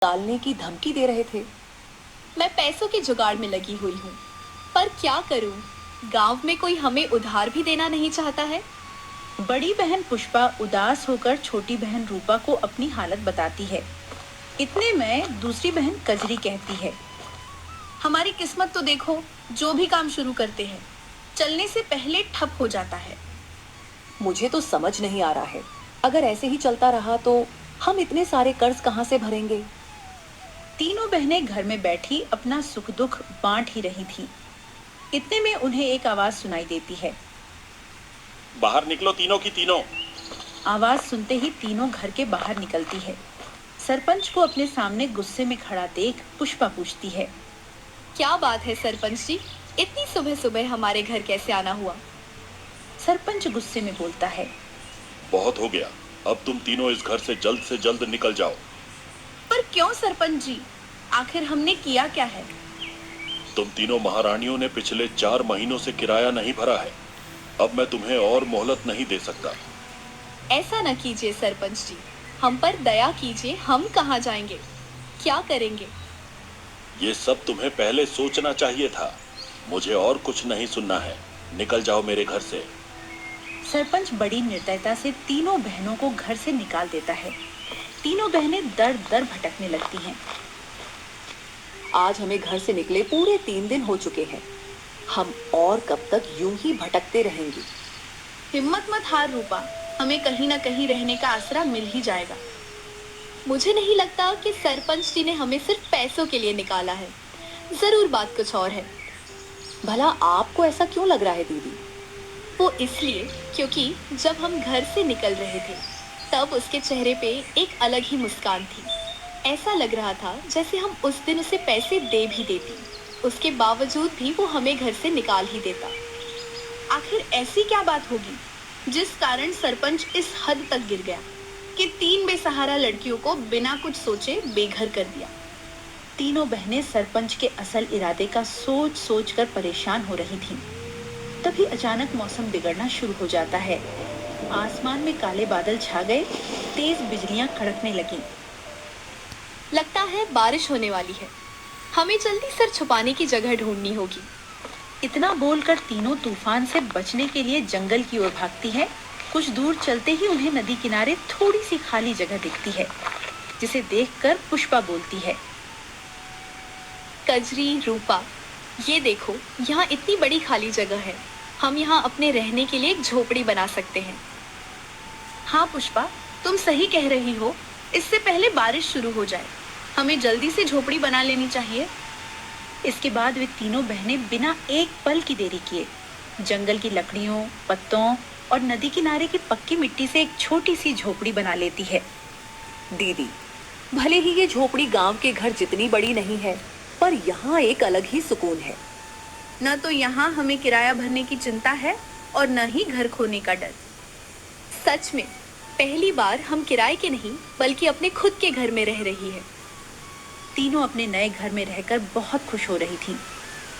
डालने की धमकी दे रहे थे। मैं पैसों के जुगाड़ में लगी हुई हूँ, पर क्या करूँ? गांव में कोई हमें उधार भी देना नहीं चाहता है। बड़ी बहन पुष्पा उदास होकर छोटी बहन रूपा को अपनी हालत बताती है। इतने में दूसरी बहन कजरी कहती है, हमारी किस्मत तो देखो, जो भी काम शुरू करते हैं चलने से पहले ठप हो जाता है। मुझे तो समझ नहीं आ रहा है, अगर ऐसे ही चलता रहा तो हम इतने सारे कर्ज कहाँ से भरेंगे। तीनों बहनें घर में बैठी अपना सुख दुख बांट ही रही थी। इतने में उन्हें एक आवाज सुनाई देती है। बाहर निकलो तीनों की तीनों। आवाज सुनते ही तीनों घर के बाहर निकलती है। सरपंच को अपने सामने गुस्से में खड़ा देख पुष्पा पूछती है, क्या बात है सरपंच जी, इतनी सुबह सुबह हमारे घर कैसे आना हुआ? सरपंच गुस्से में बोलता है, बहुत हो गया, अब तुम तीनों इस घर से जल्द निकल जाओ। पर क्यों सरपंच जी, आखिर हमने किया क्या है? तुम तीनों महारानियों ने पिछले 4 महीनों से किराया नहीं भरा है। अब मैं तुम्हें और मोहलत नहीं दे सकता। ऐसा न कीजिए सरपंच जी, हम पर दया कीजिए। हम कहाँ जाएंगे, क्या करेंगे? ये सब तुम्हें पहले सोचना चाहिए था। मुझे और कुछ नहीं सुनना है, निकल जाओ मेरे घर से। सरपंच बड़ी निर्दयता से तीनों बहनों को घर से निकाल देता है। तीनों बहनें दर दर भटकने लगती हैं। आज हमें घर से निकले पूरे 3 दिन हो चुके हैं। हम और कब तक यूं ही भटकते रहेंगे। हिम्मत मत हार रूपा, हमें कहीं न कहीं रहने का आसरा मिल ही जाएगा। मुझे नहीं लगता कि सरपंच जी ने हमें सिर्फ पैसों के लिए निकाला है, जरूर बात कुछ और है। भला आपको ऐसा क्यों लग रहा है दीदी? वो इसलिए क्योंकि जब हम घर से निकल रहे थे तब उसके चेहरे पे एक अलग ही मुस्कान थी। ऐसा लग रहा था जैसे हम उस दिन उसे पैसे दे भी देती, उसके बावजूद भी वो हमें घर से निकाल ही देता। आखिर ऐसी क्या बात होगी जिस कारण सरपंच इस हद तक गिर गया कि 3 बेसहारा लड़कियों को बिना कुछ सोचे बेघर कर दिया। तीनों बहनें सरपंच के असल इरादे का सोच सोच कर परेशान हो रही थीं। तभी अचानक मौसम बिगड़ना शुरू हो जाता है। आसमान में काले बादल छा गए, तेज बिजलियां कड़कने लगीं। लगता है बारिश होने वाली है, हमें जल्दी सर छुपाने की जगह ढूंढनी होगी। इतना बोलकर तीनों तूफान से बचने के लिए जंगल की ओर भागती है। कुछ दूर चलते ही उन्हें नदी किनारे थोड़ी सी खाली जगह दिखती है, जिसे देखकर पुष्पा बोलती है, कजरी, रूपा, ये देखो, यहाँ इतनी बड़ी खाली जगह है। हम यहाँ अपने रहने के लिए एक झोपड़ी बना सकते हैं। हाँ पुष्पा, तुम सही कह रही हो। इससे पहले बारिश शुरू हो जाए हमें जल्दी से झोपड़ी बना लेनी चाहिए। इसके बाद वे तीनों बहनें बिना एक पल की देरी किए जंगल की लकड़ियों, पत्तों और नदी किनारे की पक्की मिट्टी से एक छोटी सी झोपड़ी बना लेती है। दीदी, भले ही ये झोपड़ी गांव के घर जितनी बड़ी नहीं है, पर यहाँ एक अलग ही सुकून है। न तो यहाँ हमें किराया भरने की चिंता है और न ही घर खोने का डर। सच में पहली बार हम किराए के नहीं बल्कि अपने खुद के घर में रह रही है। तीनों अपने नए घर में रहकर बहुत खुश हो रही थीं।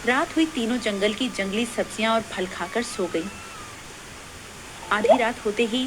रात हुई, तीनों जंगल की जंगली सब्जियां और फल खाकर सो गईं। आधी रात होते ही